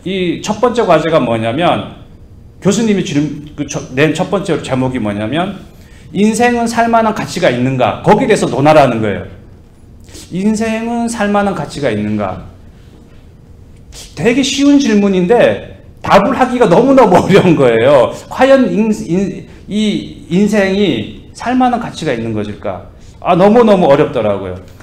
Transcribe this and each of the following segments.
이 첫 번째 과제가 뭐냐면 교수님이 낸 첫 번째 제목이 뭐냐면 인생은 살만한 가치가 있는가? 거기에 대해서 논하라는 거예요. 인생은 살만한 가치가 있는가? 되게 쉬운 질문인데 답을 하기가 너무너무 어려운 거예요. 과연 이 인생이 살만한 가치가 있는 것일까? 너무너무 어렵더라고요.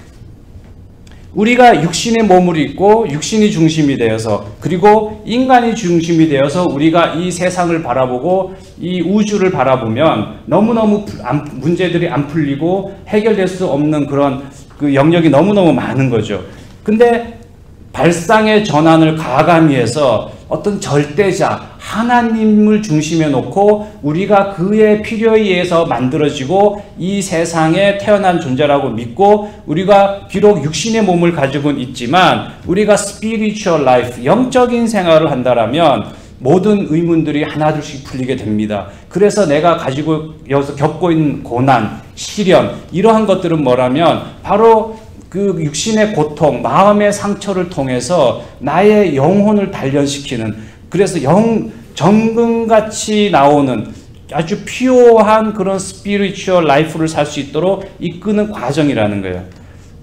우리가 육신의 몸을 입고 육신이 중심이 되어서 그리고 인간이 중심이 되어서 우리가 이 세상을 바라보고 이 우주를 바라보면 너무너무 문제들이 안 풀리고 해결될 수 없는 그런 그 영역이 너무너무 많은 거죠. 근데 발상의 전환을 가감히 해서 어떤 절대자 하나님을 중심에 놓고 우리가 그의 필요에 의해서 만들어지고 이 세상에 태어난 존재라고 믿고 우리가 비록 육신의 몸을 가지고는 있지만 우리가 spiritual life, 영적인 생활을 한다라면 모든 의문들이 하나둘씩 풀리게 됩니다. 그래서 내가 가지고 여기서 겪고 있는 고난, 시련 이러한 것들은 뭐라면 바로 그 육신의 고통, 마음의 상처를 통해서 나의 영혼을 단련시키는 그래서 정금같이 나오는 아주 피오한 그런 스피리추얼 라이프를 살 수 있도록 이끄는 과정이라는 거예요.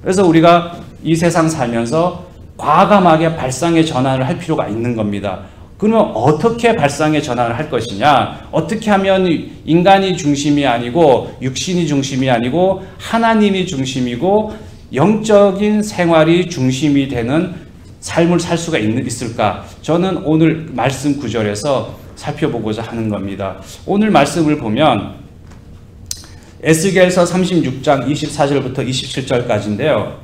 그래서 우리가 이 세상 살면서 과감하게 발상의 전환을 할 필요가 있는 겁니다. 그러면 어떻게 발상의 전환을 할 것이냐? 어떻게 하면 인간이 중심이 아니고 육신이 중심이 아니고 하나님이 중심이고 영적인 생활이 중심이 되는 삶을 살 수가 있을까? 저는 오늘 말씀 구절에서 살펴보고자 하는 겁니다. 오늘 말씀을 보면 에스겔서 36장 24절부터 27절까지인데요.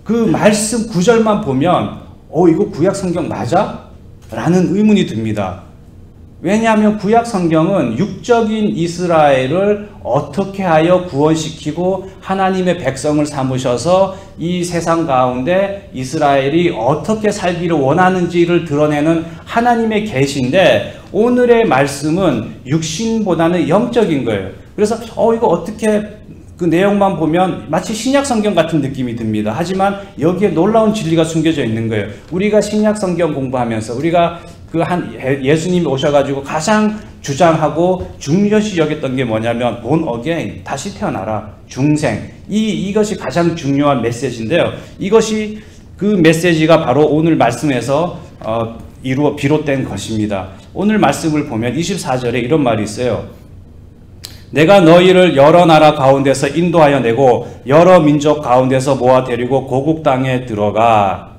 그 말씀 구절만 보면 이거 구약 성경 맞아? 라는 의문이 듭니다. 왜냐하면 구약 성경은 육적인 이스라엘을 어떻게 하여 구원시키고 하나님의 백성을 삼으셔서 이 세상 가운데 이스라엘이 어떻게 살기를 원하는지를 드러내는 하나님의 계시인데 오늘의 말씀은 육신보다는 영적인 거예요. 그래서 이거 어떻게 그 내용만 보면 마치 신약 성경 같은 느낌이 듭니다. 하지만 여기에 놀라운 진리가 숨겨져 있는 거예요. 우리가 신약 성경 공부하면서 우리가 예수님이 오셔가지고 가장 주장하고 중요시 여겼던 게 뭐냐면 born again, 다시 태어나라, 중생. 이것이 가장 중요한 메시지인데요. 이것이 그 메시지가 바로 오늘 말씀에서 비롯된 것입니다. 오늘 말씀을 보면 24절에 이런 말이 있어요. 내가 너희를 여러 나라 가운데서 인도하여 내고 여러 민족 가운데서 모아 데리고 고국 땅에 들어가.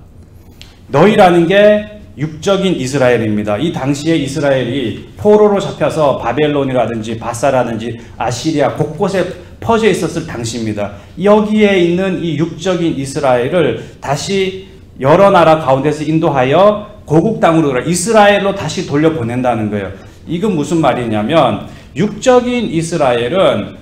너희라는 게 육적인 이스라엘입니다. 이 당시에 이스라엘이 포로로 잡혀서 바벨론이라든지 바사라든지 아시리아 곳곳에 퍼져 있었을 당시입니다. 여기에 있는 이 육적인 이스라엘을 다시 여러 나라 가운데서 인도하여 고국 땅으로 이스라엘로 다시 돌려보낸다는 거예요. 이건 무슨 말이냐면 육적인 이스라엘은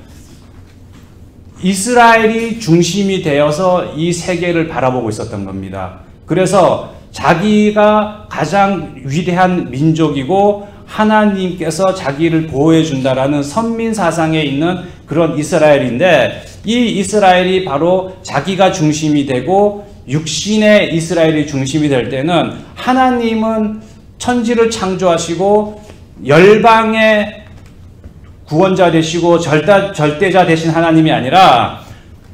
이스라엘이 중심이 되어서 이 세계를 바라보고 있었던 겁니다. 그래서 자기가 가장 위대한 민족이고 하나님께서 자기를 보호해 준다라는 선민 사상에 있는 그런 이스라엘인데 이 이스라엘이 바로 자기가 중심이 되고 육신의 이스라엘이 중심이 될 때는 하나님은 천지를 창조하시고 열방의 구원자 되시고 절대자 되신 하나님이 아니라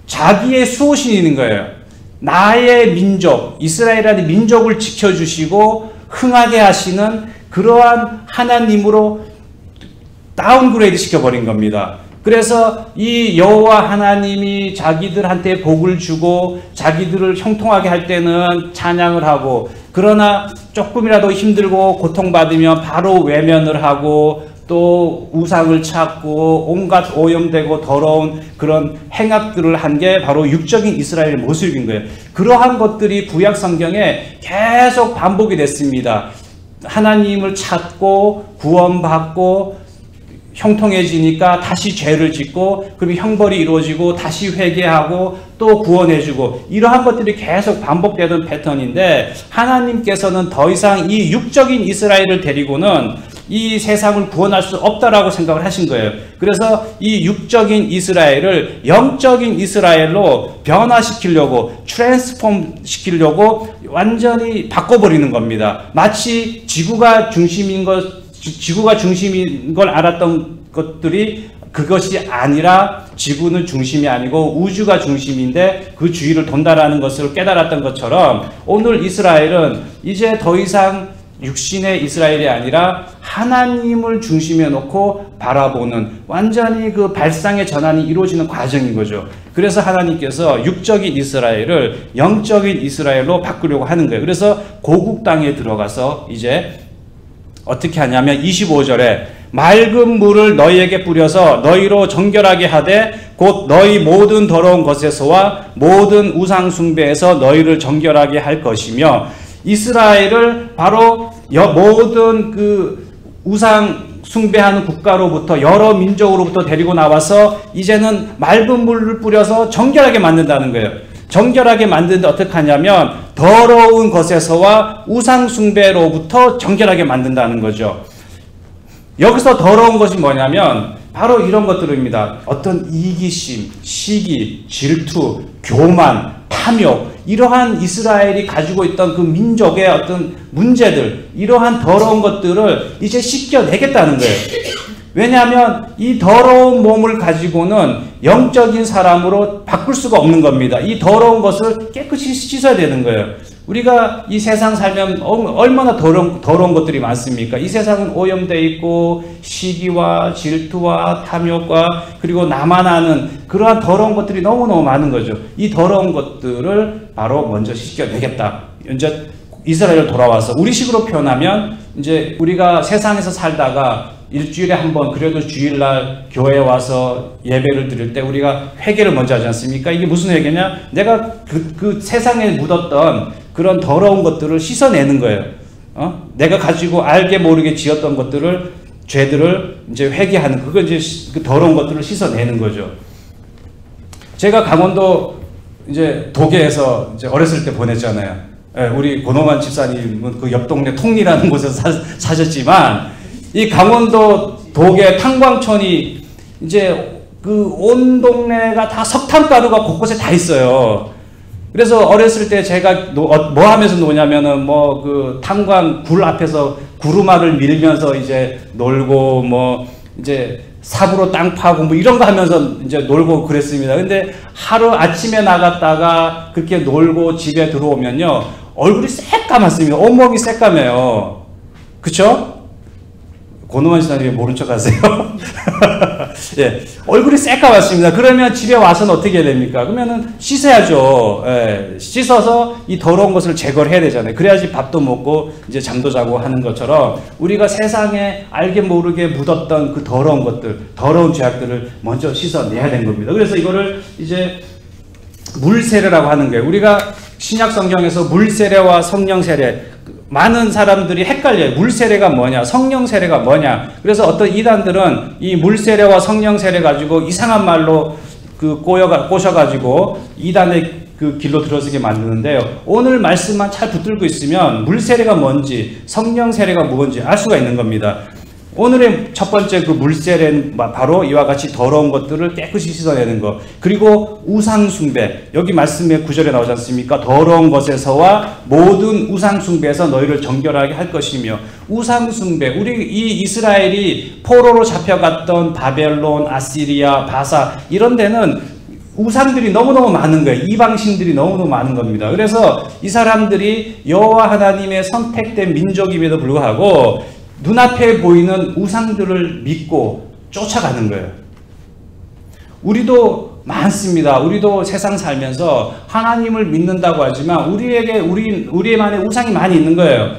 자기의 수호신인 거예요. 나의 민족, 이스라엘이라는 민족을 지켜주시고 흥하게 하시는 그러한 하나님으로 다운그레이드 시켜버린 겁니다. 그래서 이 여호와 하나님이 자기들한테 복을 주고 자기들을 형통하게 할 때는 찬양을 하고 그러나 조금이라도 힘들고 고통받으면 바로 외면을 하고 또 우상을 찾고 온갖 오염되고 더러운 그런 행악들을 한 게 바로 육적인 이스라엘의 모습인 거예요. 그러한 것들이 구약 성경에 계속 반복이 됐습니다. 하나님을 찾고 구원받고 형통해지니까 다시 죄를 짓고 그럼 형벌이 이루어지고 다시 회개하고 또 구원해주고 이러한 것들이 계속 반복되던 패턴인데 하나님께서는 더 이상 이 육적인 이스라엘을 데리고는 이 세상을 구원할 수 없다라고 생각을 하신 거예요. 그래서 이 육적인 이스라엘을 영적인 이스라엘로 변화시키려고 트랜스폼 시키려고 완전히 바꿔버리는 겁니다. 마치 지구가 중심인 걸 알았던 것들이 그것이 아니라 지구는 중심이 아니고 우주가 중심인데 그 주위를 돈다라는 것을 깨달았던 것처럼 오늘 이스라엘은 이제 더 이상 육신의 이스라엘이 아니라 하나님을 중심에 놓고 바라보는 완전히 그 발상의 전환이 이루어지는 과정인 거죠. 그래서 하나님께서 육적인 이스라엘을 영적인 이스라엘로 바꾸려고 하는 거예요. 그래서 고국 땅에 들어가서 이제 어떻게 하냐면 25절에 맑은 물을 너희에게 뿌려서 너희로 정결하게 하되 곧 너희 모든 더러운 것에서와 모든 우상 숭배에서 너희를 정결하게 할 것이며 이스라엘을 바로 모든 그 우상 숭배하는 국가로부터 여러 민족으로부터 데리고 나와서 이제는 맑은 물을 뿌려서 정결하게 만든다는 거예요. 정결하게 만드는데 어떻게 하냐면 더러운 것에서와 우상 숭배로부터 정결하게 만든다는 거죠. 여기서 더러운 것이 뭐냐면 바로 이런 것들입니다. 어떤 이기심, 시기, 질투, 교만, 탐욕, 이러한 이스라엘이 가지고 있던 그 민족의 어떤 문제들, 이러한 더러운 것들을 이제 씻겨내겠다는 거예요. 왜냐하면 이 더러운 몸을 가지고는 영적인 사람으로 바꿀 수가 없는 겁니다. 이 더러운 것을 깨끗이 씻어야 되는 거예요. 우리가 이 세상 살면 얼마나 더러운 것들이 많습니까? 이 세상은 오염되어 있고 시기와 질투와 탐욕과 그리고 나만 아는 그러한 더러운 것들이 너무너무 많은 거죠. 이 더러운 것들을 바로 먼저 씻겨내겠다. 이제 이스라엘 돌아와서 우리식으로 표현하면 이제 우리가 세상에서 살다가 일주일에 한 번 그래도 주일날 교회에 와서 예배를 드릴 때 우리가 회개를 먼저 하지 않습니까? 이게 무슨 회개냐? 내가 그 세상에 묻었던 그런 더러운 것들을 씻어내는 거예요. 내가 가지고 알게 모르게 지었던 것들을 죄들을 이제 회개하는 그거 이제 그 더러운 것들을 씻어내는 거죠. 제가 강원도 이제 도계에서 이제 어렸을 때 보냈잖아요. 우리 권호만 집사님은 그 옆 동네 통리라는 곳에서 사셨지만 이 강원도 도계 탄광촌이 이제 그 온 동네가 다 석탄가루가 곳곳에 다 있어요. 그래서 어렸을 때 제가 뭐 하면서 노냐면은 뭐 그 탄광 굴 앞에서 구루마를 밀면서 이제 놀고 뭐 이제 삽으로 땅 파고 뭐 이런 거 하면서 이제 놀고 그랬습니다. 근데 하루 아침에 나갔다가 그렇게 놀고 집에 들어오면요 얼굴이 새까맣습니다. 온몸이 새까매요. 그쵸? 고노만 씨는 모른 척 하세요? 예, 얼굴이 새까맣습니다. 그러면 집에 와서는 어떻게 해야 됩니까? 그러면은 씻어야죠. 예, 씻어서 이 더러운 것을 제거를 해야 되잖아요. 그래야지 밥도 먹고 이제 잠도 자고 하는 것처럼 우리가 세상에 알게 모르게 묻었던 그 더러운 것들, 더러운 죄악들을 먼저 씻어내야 되는 겁니다. 그래서 이거를 이제 물세례라고 하는 거예요. 우리가 신약 성경에서 물세례와 성령 세례 많은 사람들이 헷갈려요. 물세례가 뭐냐, 성령 세례가 뭐냐. 그래서 어떤 이단들은 이 물세례와 성령 세례 가지고 이상한 말로 그 꼬셔가지고 이단의 그 길로 들어서게 만드는데요. 오늘 말씀만 잘 붙들고 있으면 물세례가 뭔지, 성령 세례가 뭔지 알 수가 있는 겁니다. 오늘의 첫 번째 그 물세례는 바로 이와 같이 더러운 것들을 깨끗이 씻어내는 것. 그리고 우상숭배. 여기 말씀의 9절에 나오지 않습니까? 더러운 것에서와 모든 우상숭배에서 너희를 정결하게 할 것이며. 우상숭배. 우리 이 이스라엘이 포로로 잡혀갔던 바벨론, 아시리아, 바사 이런 데는 우상들이 너무너무 많은 거예요. 이방신들이 너무너무 많은 겁니다. 그래서 이 사람들이 여호와 하나님의 선택된 민족임에도 불구하고 눈앞에 보이는 우상들을 믿고 쫓아가는 거예요. 우리도 많습니다. 우리도 세상 살면서 하나님을 믿는다고 하지만 우리만의 우상이 많이 있는 거예요.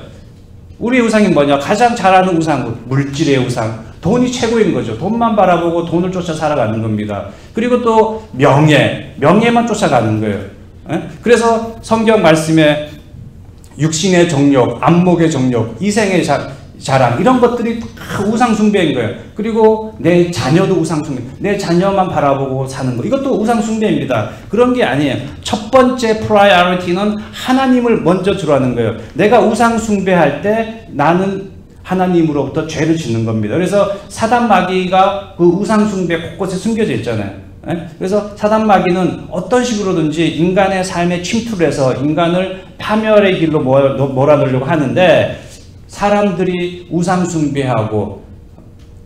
우리의 우상이 뭐냐? 가장 잘 아는 우상, 물질의 우상. 돈이 최고인 거죠. 돈만 바라보고 돈을 쫓아 살아가는 겁니다. 그리고 또 명예만 쫓아가는 거예요. 그래서 성경 말씀에 육신의 정욕, 안목의 정욕, 이생의 자랑 이런 것들이 다 우상숭배인 거예요. 그리고 내 자녀도 우상숭배, 내 자녀만 바라보고 사는 거 이것도 우상숭배입니다. 그런 게 아니에요. 첫 번째 프라이어리티는 하나님을 먼저 주라는 거예요. 내가 우상숭배할 때 나는 하나님으로부터 죄를 짓는 겁니다. 그래서 사단 마귀가 그 우상 숭배 곳곳에 숨겨져 있잖아요. 그래서 사단 마귀는 어떤 식으로든지 인간의 삶에 침투를 해서 인간을 파멸의 길로 몰아넣으려고 하는데, 사람들이 우상 숭배하고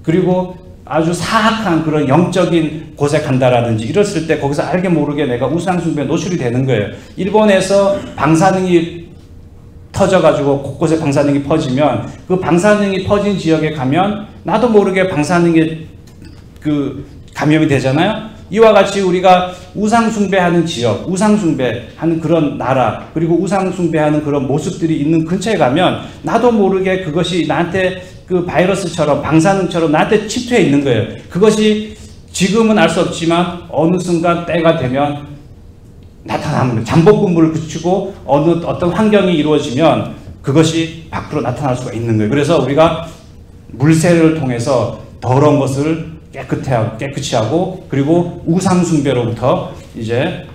그리고 아주 사악한 그런 영적인 곳에 간다라든지 이랬을 때 거기서 알게 모르게 내가 우상 숭배에 노출이 되는 거예요. 일본에서 방사능이 터져가지고 곳곳에 방사능이 퍼지면, 그 방사능이 퍼진 지역에 가면 나도 모르게 방사능에 그 감염이 되잖아요. 이와 같이 우리가 우상숭배하는 지역, 우상숭배하는 그런 나라, 그리고 우상숭배하는 그런 모습들이 있는 근처에 가면 나도 모르게 그것이 나한테 그 바이러스처럼, 방사능처럼 나한테 침투해 있는 거예요. 그것이 지금은 알 수 없지만 어느 순간 때가 되면 나타납니다. 잠복근무를 그치고 어떤 환경이 이루어지면 그것이 밖으로 나타날 수가 있는 거예요. 그래서 우리가 물세례를 통해서 더러운 것을 깨끗이 하고, 그리고 우상숭배로부터 이제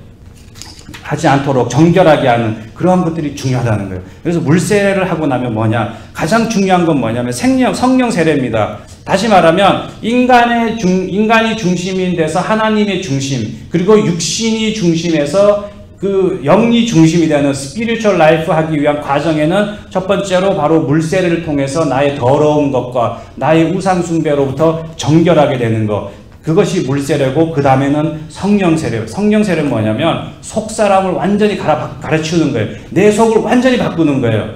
하지 않도록 정결하게 하는 그러한 것들이 중요하다는 거예요. 그래서 물세례를 하고 나면 뭐냐? 가장 중요한 건 뭐냐면 성령 세례입니다. 다시 말하면 인간이 중심인 데서 하나님의 중심, 그리고 육신이 중심에서 그 영이 중심이 되는 스피리추얼 라이프 하기 위한 과정에는 첫 번째로 바로 물세례를 통해서 나의 더러운 것과 나의 우상숭배로부터 정결하게 되는 것, 그것이 물세례고, 그 다음에는 성령세례. 성령세례는 뭐냐면 속사람을 완전히 가르치는 거예요. 내 속을 완전히 바꾸는 거예요.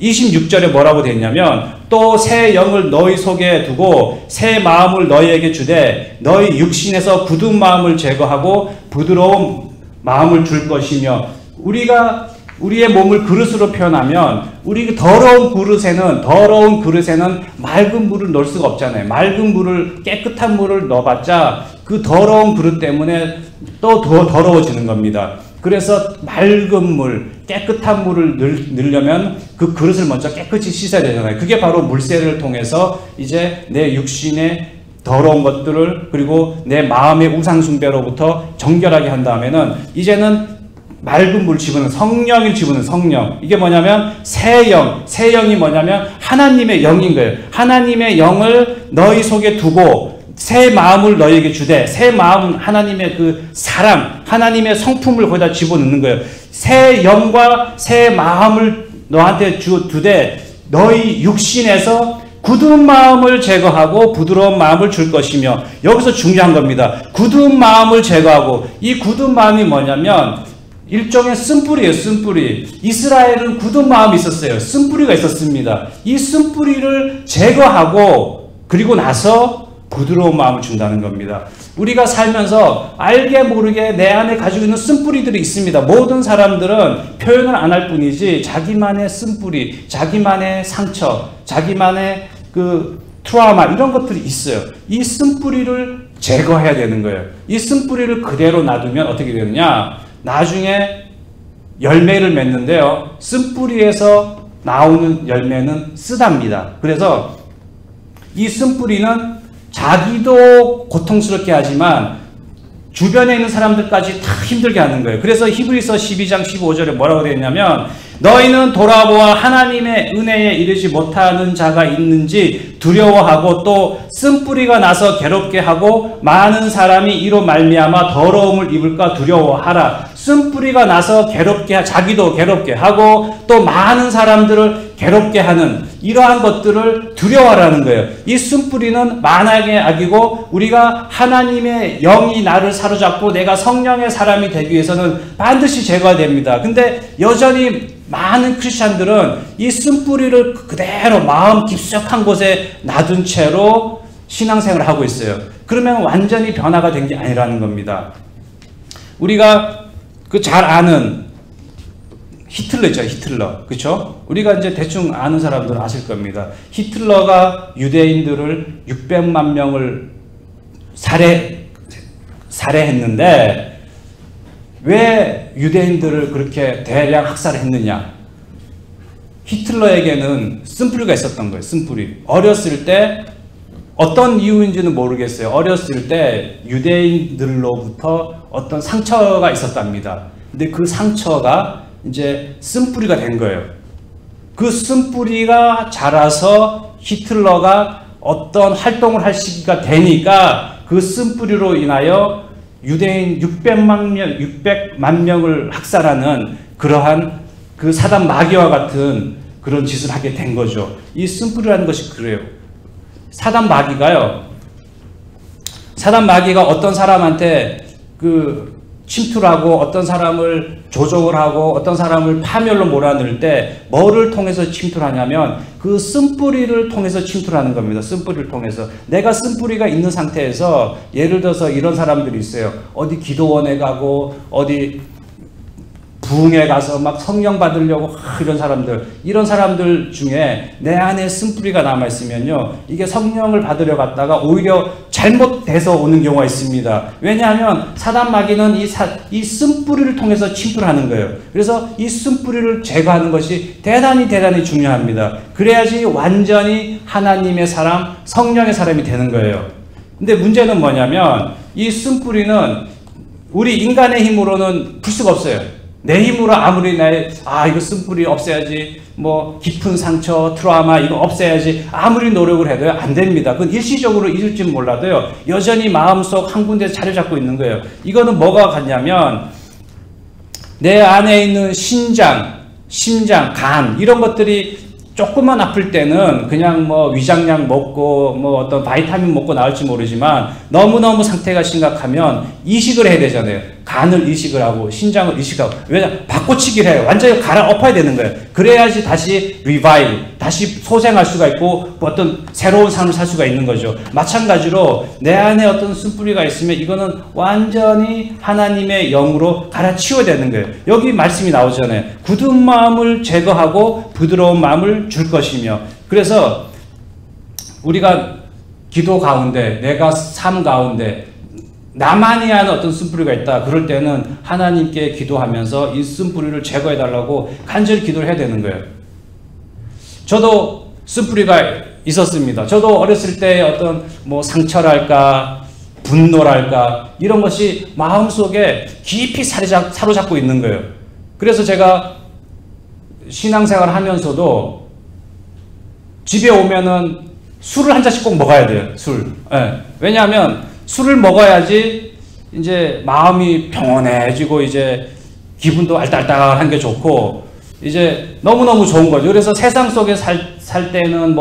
26절에 뭐라고 되어 있냐면, 또 새 영을 너희 속에 두고 새 마음을 너희에게 주되 너희 육신에서 굳은 마음을 제거하고 부드러운 마음을 줄 것이며. 우리가 우리의 몸을 그릇으로 표현하면, 우리 더러운 그릇에는 맑은 물을 넣을 수가 없잖아요. 맑은 물을, 깨끗한 물을 넣어봤자 그 더러운 그릇 때문에 또 더 더러워지는 겁니다. 그래서 맑은 물, 깨끗한 물을 넣으려면 그 그릇을 먼저 깨끗이 씻어야 되잖아요. 그게 바로 물세례를 통해서 이제 내 육신의 더러운 것들을, 그리고 내 마음의 우상숭배로부터 정결하게 한 다음에는 이제는 맑은 물 집어넣는 성령을 집어넣는 성령. 이게 뭐냐면 새 영이 뭐냐면 하나님의 영인 거예요. 하나님의 영을 너희 속에 두고 새 마음을 너희에게 주되, 새 마음은 하나님의 그 사랑, 하나님의 성품을 거기다 집어넣는 거예요. 새 영과 새 마음을 너한테 두되 너희 육신에서 굳은 마음을 제거하고 부드러운 마음을 줄 것이며. 여기서 중요한 겁니다. 굳은 마음을 제거하고, 이 굳은 마음이 뭐냐면 일종의 쓴뿌리예요. 쓴뿌리. 이스라엘은 굳은 마음이 있었어요. 쓴뿌리가 있었습니다. 이 쓴뿌리를 제거하고 그리고 나서 부드러운 마음을 준다는 겁니다. 우리가 살면서 알게 모르게 내 안에 가지고 있는 쓴뿌리들이 있습니다. 모든 사람들은 표현을 안 할 뿐이지 자기만의 쓴뿌리, 자기만의 상처, 자기만의 그 트라우마, 이런 것들이 있어요. 이 쓴뿌리를 제거해야 되는 거예요. 이 쓴뿌리를 그대로 놔두면 어떻게 되느냐? 나중에 열매를 맺는데요, 쓴뿌리에서 나오는 열매는 쓰답니다. 그래서 이 쓴뿌리는 자기도 고통스럽게 하지만 주변에 있는 사람들까지 다 힘들게 하는 거예요. 그래서 히브리서 12장 15절에 뭐라고 되어 있냐면, 너희는 돌아보아 하나님의 은혜에 이르지 못하는 자가 있는지 두려워하고 또 쓴뿌리가 나서 괴롭게 하고 많은 사람이 이로 말미암아 더러움을 입을까 두려워하라. 쓴뿌리가 나서 자기도 괴롭게 하고 또 많은 사람들을 괴롭게 하는 이러한 것들을 두려워하라는 거예요. 이 쓴뿌리는 만악의 악이고, 우리가 하나님의 영이 나를 사로잡고 내가 성령의 사람이 되기 위해서는 반드시 제거가 됩니다. 근데 여전히 많은 크리스찬들은 이 쓴뿌리를 그대로 마음 깊숙한 곳에 놔둔 채로 신앙생활을 하고 있어요. 그러면 완전히 변화가 된 게 아니라는 겁니다. 우리가 그 잘 아는 히틀러 있죠, 히틀러. 그쵸? 우리가 이제 대충 아는 사람들은 아실 겁니다. 히틀러가 유대인들을 600만 명을 살해했는데 왜 유대인들을 그렇게 대량 학살을 했느냐? 히틀러에게는 쓴뿌리가 있었던 거예요. 쓴뿌리. 어렸을 때 어떤 이유인지는 모르겠어요. 어렸을 때 유대인들로부터 어떤 상처가 있었답니다. 근데 그 상처가 이제 쓴뿌리가 된 거예요. 그 쓴뿌리가 자라서 히틀러가 어떤 활동을 할 시기가 되니까 그 쓴뿌리로 인하여 유대인 600만 명을 학살하는 그러한 그 사단 마귀와 같은 그런 짓을 하게 된 거죠. 이 쓴뿌리라는 것이 그래요. 사단 마귀가 어떤 사람한테 그 침투를 하고 어떤 사람을 조종을 하고 어떤 사람을 파멸로 몰아넣을 때 뭐를 통해서 침투를 하냐면 그 쓴뿌리를 통해서 침투를 하는 겁니다. 쓴뿌리를 통해서. 내가 쓴뿌리가 있는 상태에서 예를 들어서 이런 사람들이 있어요. 어디 기도원에 가고 어디 부흥에 가서 막 성령 받으려고 이런 사람들 중에 내 안에 쓴뿌리가 남아있으면요, 이게 성령을 받으려 갔다가 오히려 잘못돼서 오는 경우가 있습니다. 왜냐하면 사단 마귀는 이 쓴뿌리를 통해서 침투를 하는 거예요. 그래서 이 쓴뿌리를 제거하는 것이 대단히 중요합니다. 그래야지 완전히 하나님의 사람, 성령의 사람이 되는 거예요. 근데 문제는 뭐냐면 이 쓴뿌리는 우리 인간의 힘으로는 풀 수가 없어요. 내 힘으로 아무리 이거 쓴뿌리 없애야지, 뭐 깊은 상처, 트라우마 이거 없애야지 아무리 노력을 해도 안 됩니다. 그건 일시적으로 잊을지 몰라도요, 여전히 마음속 한 군데서 자리 잡고 있는 거예요. 이거는 뭐가 같냐면 내 안에 있는 신장, 심장, 간 이런 것들이 조금만 아플 때는 그냥 뭐 위장약 먹고 뭐 어떤 바이타민 먹고 나을지 모르지만 너무너무 상태가 심각하면 이식을 해야 되잖아요. 간을 이식을 하고 신장을 이식하고. 왜냐? 바꿔치기를 해요. 완전히 갈아엎어야 되는 거예요. 그래야지 다시 리바이브, 다시 소생할 수가 있고 어떤 새로운 삶을 살 수가 있는 거죠. 마찬가지로 내 안에 어떤 쓴뿌리가 있으면 이거는 완전히 하나님의 영으로 갈아치워야 되는 거예요. 여기 말씀이 나오잖아요. 굳은 마음을 제거하고 부드러운 마음을 줄 것이며. 그래서 우리가 기도 가운데, 내가 삶 가운데 나만이 아는 어떤 쓴뿌리가 있다. 그럴 때는 하나님께 기도하면서 이 쓴뿌리를 제거해달라고 간절히 기도를 해야 되는 거예요. 저도 쓴뿌리가 있었습니다. 저도 어렸을 때 어떤 뭐 상처랄까, 분노랄까, 이런 것이 마음속에 깊이 사로잡고 있는 거예요. 그래서 제가 신앙생활을 하면서도 집에 오면은 술을 한 잔씩 꼭 먹어야 돼요. 술. 네. 왜냐하면 술을 먹어야지 이제 마음이 평온해지고 이제 기분도 알딸딸한 게 좋고 이제 너무너무 좋은 거죠. 그래서 세상 속에 살 때는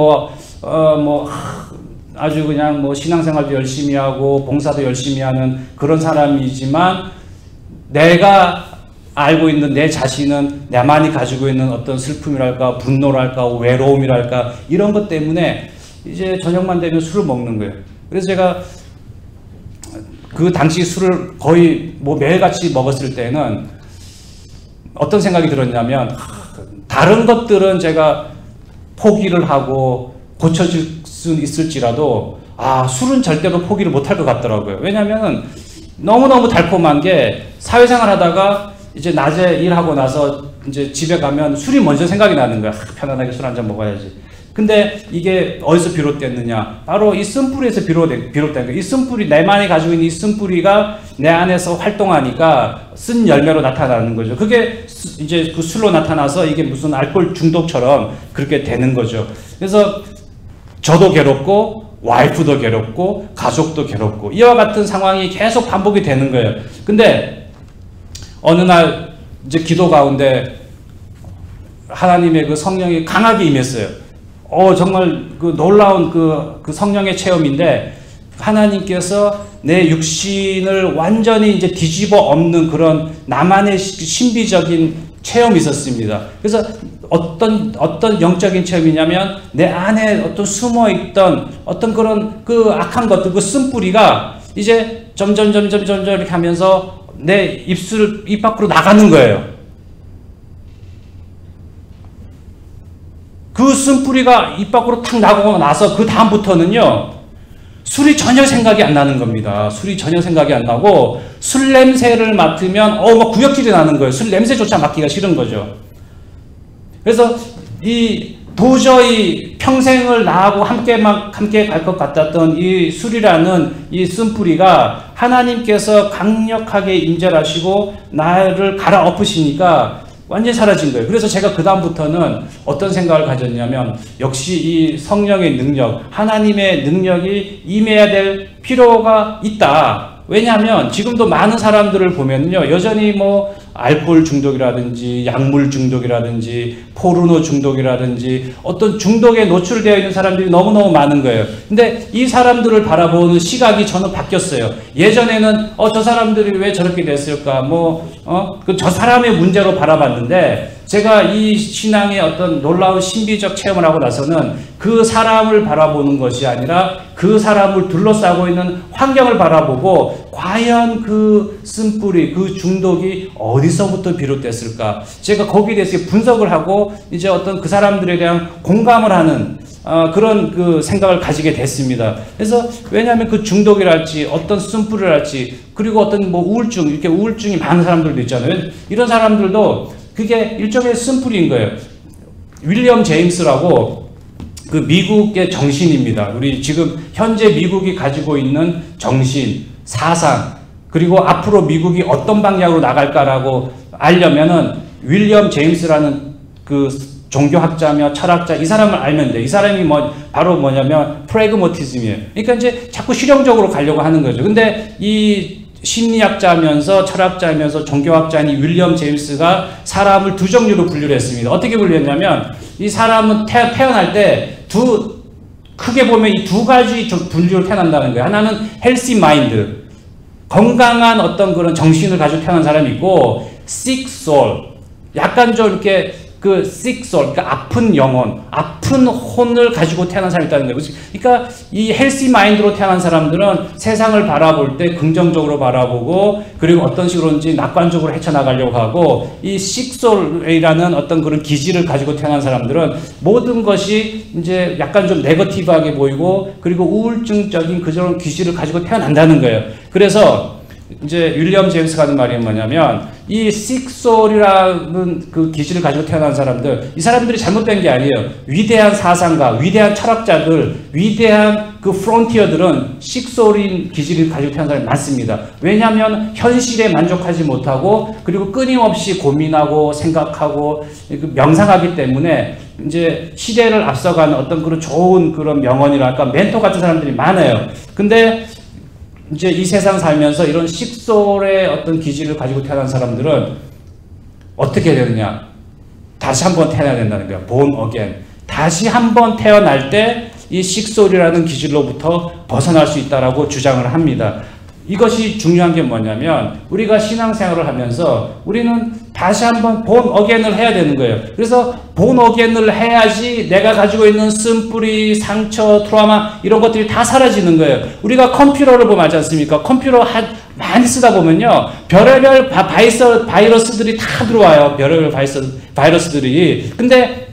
아주 그냥 뭐 신앙생활도 열심히 하고 봉사도 열심히 하는 그런 사람이지만 내가 알고 있는 내 자신은 나만이 가지고 있는 어떤 슬픔이랄까, 분노랄까, 외로움이랄까 이런 것 때문에 이제 저녁만 되면 술을 먹는 거예요. 그래서 제가 그 당시 술을 거의 뭐 매일같이 먹었을 때는 어떤 생각이 들었냐면 다른 것들은 제가 포기를 하고 고쳐질 수 있을지라도 술은 절대로 포기를 못할 것 같더라고요. 왜냐하면 너무너무 달콤한 게 사회생활 하다가 이제 낮에 일하고 나서 이제 집에 가면 술이 먼저 생각이 나는 거야. 편안하게 술 한잔 먹어야지. 근데 이게 어디서 비롯됐느냐? 바로 이 쓴뿌리에서 비롯된 거예요. 이 쓴뿌리, 내만이 가지고 있는 이 쓴뿌리가 내 안에서 활동하니까 쓴 열매로 나타나는 거죠. 그게 이제 그 술로 나타나서 이게 무슨 알코올 중독처럼 그렇게 되는 거죠. 그래서 저도 괴롭고 와이프도 괴롭고 가족도 괴롭고 이와 같은 상황이 계속 반복이 되는 거예요. 근데 어느 날 이제 기도 가운데 하나님의 그 성령이 강하게 임했어요. 정말 그 놀라운 그 성령의 체험인데 하나님께서 내 육신을 완전히 이제 뒤집어 엎는 그런 나만의 신비적인 체험이 있었습니다. 그래서 어떤 영적인 체험이냐면 내 안에 어떤 숨어 있던 어떤 그런 그 악한 것들, 그 쓴뿌리가 이제 점점 이렇게 하면서 내 입 밖으로 나가는 거예요. 그 쓴뿌리가 입 밖으로 탁 나가고 나서 그 다음부터는요, 술이 전혀 생각이 안 나는 겁니다. 술이 전혀 생각이 안 나고 술 냄새를 맡으면 막 구역질이 나는 거예요. 술 냄새조차 맡기가 싫은 거죠. 그래서 도저히 평생을 나하고 함께 갈 것 같았던 이 술이라는 이 쓴뿌리가 하나님께서 강력하게 임재하시고 나를 갈아엎으시니까 완전히 사라진 거예요. 그래서 제가 그 다음부터는 어떤 생각을 가졌냐면 역시 이 성령의 능력, 하나님의 능력이 임해야 될 필요가 있다. 왜냐하면 지금도 많은 사람들을 보면요, 여전히 뭐 알코올 중독이라든지 약물 중독이라든지 포르노 중독이라든지 어떤 중독에 노출되어 있는 사람들이 너무너무 많은 거예요. 근데 이 사람들을 바라보는 시각이 저는 바뀌었어요. 예전에는 저 사람들이 왜 저렇게 됐을까, 저 사람의 문제로 바라봤는데, 제가 이 신앙의 어떤 놀라운 신비적 체험을 하고 나서는 그 사람을 바라보는 것이 아니라 그 사람을 둘러싸고 있는 환경을 바라보고 과연 그 쓴뿌리, 그 중독이 어디서부터 비롯됐을까? 제가 거기에 대해서 분석을 하고 이제 어떤 그 사람들에 대한 공감을 하는 그런 그 생각을 가지게 됐습니다. 그래서 왜냐하면 그 중독이랄지 어떤 쓴뿌리랄지 그리고 어떤 뭐 우울증, 이렇게 우울증이 많은 사람들도 있잖아요. 이런 사람들도 그게 일종의 쓴뿌리인 거예요. 윌리엄 제임스라고 그 미국의 정신입니다. 우리 지금 현재 미국이 가지고 있는 정신, 사상, 그리고 앞으로 미국이 어떤 방향으로 나갈까라고 알려면은 윌리엄 제임스라는 그 종교학자며 철학자, 이 사람을 알면 돼. 이 사람이 바로 뭐냐면 프래그머티즘이에요. 그러니까 이제 자꾸 실용적으로 가려고 하는 거죠. 근데 이 심리학자면서 철학자면서 종교학자인 윌리엄 제임스가 사람을 두 종류로 분류를 했습니다. 어떻게 분류했냐면 이 사람은 태어날 때 크게 보면 이 두 가지 분류로 태어난다는 거예요. 하나는 헬시 마인드, 건강한 어떤 그런 정신을 가지고 태어난 사람이 있고, sick soul, 약간 좀 이렇게 그 sick soul, 그러니까 아픈 영혼, 아픈 혼을 가지고 태어난 사람이 있다는 거예요. 그러니까 이 헬시 마인드로 태어난 사람들은 세상을 바라볼 때 긍정적으로 바라보고, 그리고 어떤 식으로인지 낙관적으로 헤쳐나가려고 하고, 이 sick soul이라는 어떤 그런 기질을 가지고 태어난 사람들은 모든 것이 이제 약간 좀 네거티브하게 보이고, 그리고 우울증적인 그런 기질을 가지고 태어난다는 거예요. 그래서 이제 윌리엄 제임스가 하는 말이 뭐냐면, 이 식솔이라는 그 기질을 가지고 태어난 사람들, 이 사람들이 잘못된 게 아니에요. 위대한 사상가, 위대한 철학자들, 위대한 그 프론티어들은 식솔인 기질을 가지고 태어난 사람이 많습니다. 왜냐하면 현실에 만족하지 못하고, 그리고 끊임없이 고민하고 생각하고 명상하기 때문에 이제 시대를 앞서가는 어떤 그런 좋은 그런 명언이랄까 멘토 같은 사람들이 많아요. 근데 이제 이 세상 살면서 이런 식솔의 어떤 기질을 가지고 태어난 사람들은 어떻게 되느냐? 다시 한번 태어나야 된다는 거야. born again. 다시 한번 태어날 때 이 식솔이라는 기질로부터 벗어날 수 있다라고 주장을 합니다. 이것이 중요한 게 뭐냐면, 우리가 신앙생활을 하면서 우리는 다시 한번 born again을 해야 되는 거예요. 그래서 born again을 해야지 내가 가지고 있는 쓴뿌리, 상처, 트라우마 이런 것들이 다 사라지는 거예요. 우리가 컴퓨터를 보면 알지 않습니까? 컴퓨터 많이 쓰다 보면요, 별의별 바이러스들이 다 들어와요. 별의별 바이러스들이. 근데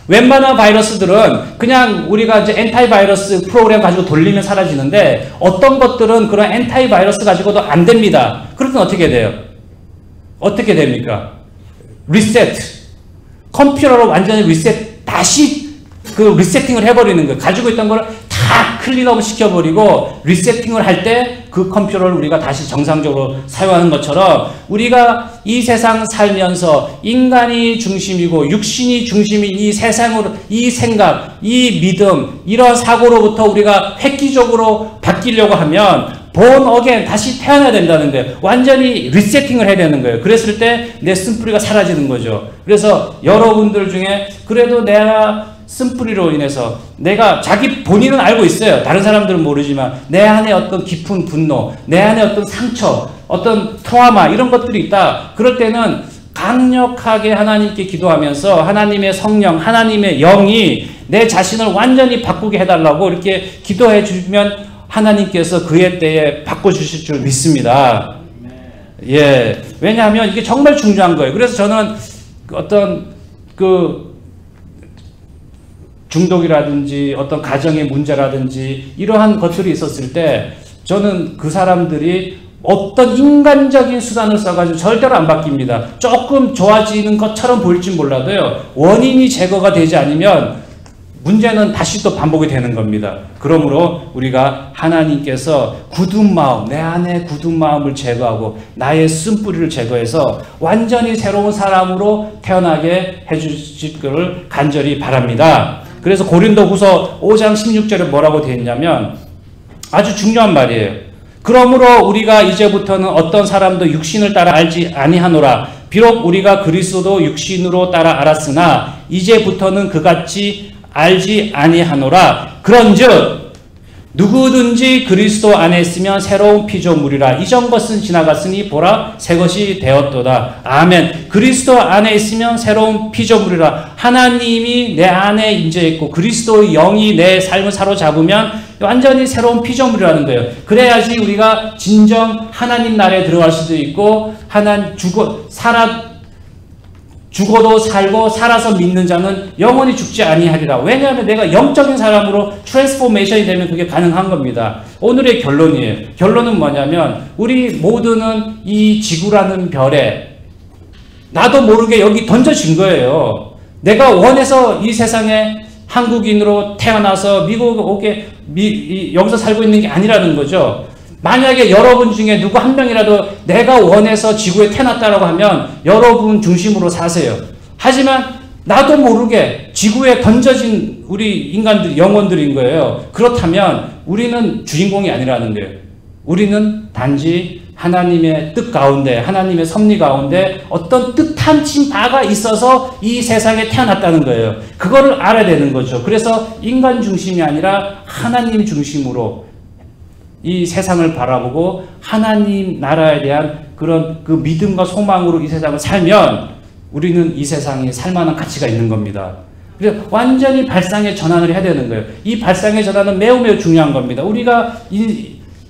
웬만한 바이러스들은 그냥 우리가 이제 엔타이바이러스 프로그램 가지고 돌리면 사라지는데, 어떤 것들은 그런 엔타이바이러스 가지고도 안 됩니다. 그럴 땐 어떻게 돼요? 어떻게 됩니까? 리셋. 컴퓨터로 완전히 다시 그 리세팅을 해버리는 거예요. 가지고 있던 걸 다 클린업 시켜버리고 리세팅을 할 때 그 컴퓨터를 우리가 다시 정상적으로 사용하는 것처럼, 우리가 이 세상 살면서 인간이 중심이고 육신이 중심인 이 세상으로, 이 생각, 이 믿음, 이런 사고로부터 우리가 획기적으로 바뀌려고 하면 born again, 다시 태어나야 된다는 거예요. 완전히 리세팅을 해야 되는 거예요. 그랬을 때 내 쓴뿌리가 사라지는 거죠. 그래서 여러분들 중에 그래도 내가 쓴뿌리로 인해서 내가 자기 본인은 알고 있어요. 다른 사람들은 모르지만 내 안에 어떤 깊은 분노, 내 안에 어떤 상처, 어떤 트라우마 이런 것들이 있다. 그럴 때는 강력하게 하나님께 기도하면서 하나님의 성령, 하나님의 영이 내 자신을 완전히 바꾸게 해달라고 이렇게 기도해 주면 하나님께서 그의 때에 바꿔주실 줄 믿습니다. 예. 왜냐하면 이게 정말 중요한 거예요. 그래서 저는 어떤 그 중독이라든지 어떤 가정의 문제라든지 이러한 것들이 있었을 때 저는 그 사람들이 어떤 인간적인 수단을 써가지고 절대로 안 바뀝니다. 조금 좋아지는 것처럼 보일지 몰라도요, 원인이 제거가 되지 않으면 문제는 다시 또 반복이 되는 겁니다. 그러므로 우리가 하나님께서 굳은 마음, 내 안에 굳은 마음을 제거하고 나의 쓴뿌리를 제거해서 완전히 새로운 사람으로 태어나게 해주실 것을 간절히 바랍니다. 그래서 고린도후서 5장 16절에 뭐라고 되어 있냐면 아주 중요한 말이에요. 그러므로 우리가 이제부터는 어떤 사람도 육신을 따라 알지 아니하노라. 비록 우리가 그리스도도 육신으로 따라 알았으나 이제부터는 그같이 알지 아니하노라. 그런즉 누구든지 그리스도 안에 있으면 새로운 피조물이라. 이전 것은 지나갔으니 보라 새 것이 되었도다. 아멘. 그리스도 안에 있으면 새로운 피조물이라. 하나님이 내 안에 임재 있고 그리스도의 영이 내 삶을 사로잡으면 완전히 새로운 피조물이라는 거예요. 그래야지 우리가 진정 하나님 나라에 들어갈 수도 있고 죽어도 살고 살아서 믿는 자는 영원히 죽지 아니하리라. 왜냐하면 내가 영적인 사람으로 트랜스포메이션이 되면 그게 가능한 겁니다. 오늘의 결론이에요. 결론은 뭐냐면 우리 모두는 이 지구라는 별에 나도 모르게 여기 던져진 거예요. 내가 원해서 이 세상에 한국인으로 태어나서 미국 오게 여기서 살고 있는 게 아니라는 거죠. 만약에 여러분 중에 누구 한 명이라도 내가 원해서 지구에 태어났다라고 하면 여러분 중심으로 사세요. 하지만 나도 모르게 지구에 던져진 우리 인간들, 영혼들인 거예요. 그렇다면 우리는 주인공이 아니라는 거예요. 우리는 단지 하나님의 뜻 가운데, 하나님의 섭리 가운데 어떤 뜻한 바가 있어서 이 세상에 태어났다는 거예요. 그거를 알아야 되는 거죠. 그래서 인간 중심이 아니라 하나님 중심으로 이 세상을 바라보고 하나님 나라에 대한 그런 그 믿음과 소망으로 이 세상을 살면 우리는 이 세상에 살만한 가치가 있는 겁니다. 그래서 완전히 발상의 전환을 해야 되는 거예요. 이 발상의 전환은 매우 매우 중요한 겁니다. 우리가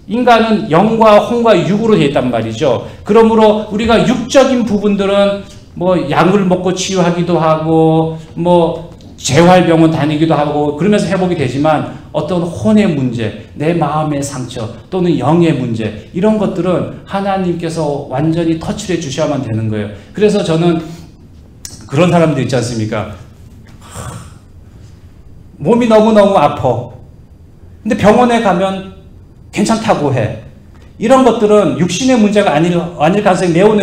인간은 영과 혼과 육으로 되어 있단 말이죠. 그러므로 우리가 육적인 부분들은 뭐 약을 먹고 치유하기도 하고 뭐 재활병원 다니기도 하고 그러면서 회복이 되지만 어떤 혼의 문제, 내 마음의 상처 또는 영의 문제 이런 것들은 하나님께서 완전히 터치를 해주셔야만 되는 거예요. 그래서 저는 그런 사람들 있지 않습니까? 몸이 너무너무 아파. 근데 병원에 가면 괜찮다고 해. 이런 것들은 육신의 문제가 아닐 가능성이 매우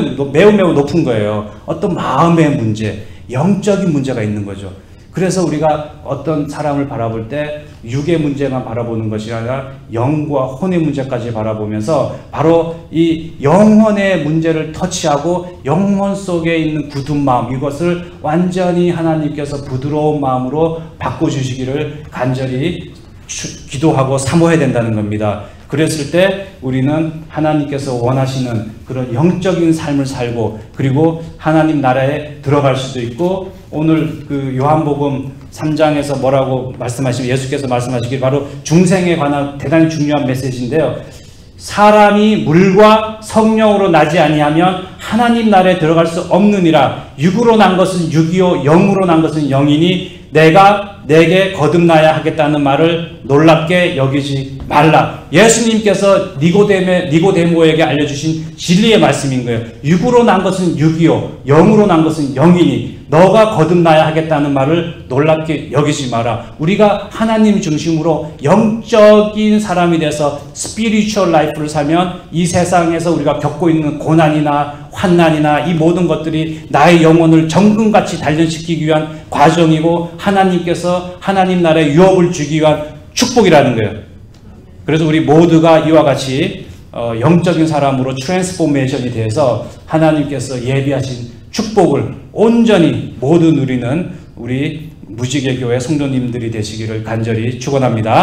높은 거예요. 어떤 마음의 문제, 영적인 문제가 있는 거죠. 그래서 우리가 어떤 사람을 바라볼 때 육의 문제만 바라보는 것이 아니라 영과 혼의 문제까지 바라보면서 바로 이 영혼의 문제를 터치하고 영혼 속에 있는 굳은 마음 이것을 완전히 하나님께서 부드러운 마음으로 바꿔주시기를 간절히 기도하고 사모해야 된다는 겁니다. 그랬을 때 우리는 하나님께서 원하시는 그런 영적인 삶을 살고 그리고 하나님 나라에 들어갈 수도 있고 오늘 그 요한복음 3장에서 뭐라고 말씀하시면 예수께서 말씀하시길 바로 중생에 관한 대단히 중요한 메시지인데요. 사람이 물과 성령으로 나지 아니하면 하나님 나라에 들어갈 수 없느니라. 육으로 난 것은 육이요 영으로 난 것은 영이니 내가 내게 거듭나야 하겠다는 말을 놀랍게 여기지 말라. 예수님께서 니고데모에게 알려주신 진리의 말씀인 거예요. 육으로 난 것은 육이요 영으로 난 것은 영이니 너가 거듭나야 하겠다는 말을 놀랍게 여기지 마라. 우리가 하나님 중심으로 영적인 사람이 돼서 스피리추얼 라이프를 살면 이 세상에서 우리가 겪고 있는 고난이나 환난이나 이 모든 것들이 나의 영혼을 정금같이 단련시키기 위한 과정이고 하나님께서 하나님 나라의 유업을 주기 위한 축복이라는 거예요. 그래서 우리 모두가 이와 같이 영적인 사람으로 트랜스포메이션이 돼서 하나님께서 예비하신 축복을 온전히 모두 누리는 우리 무지개 교회 성도님들이 되시기를 간절히 축원합니다.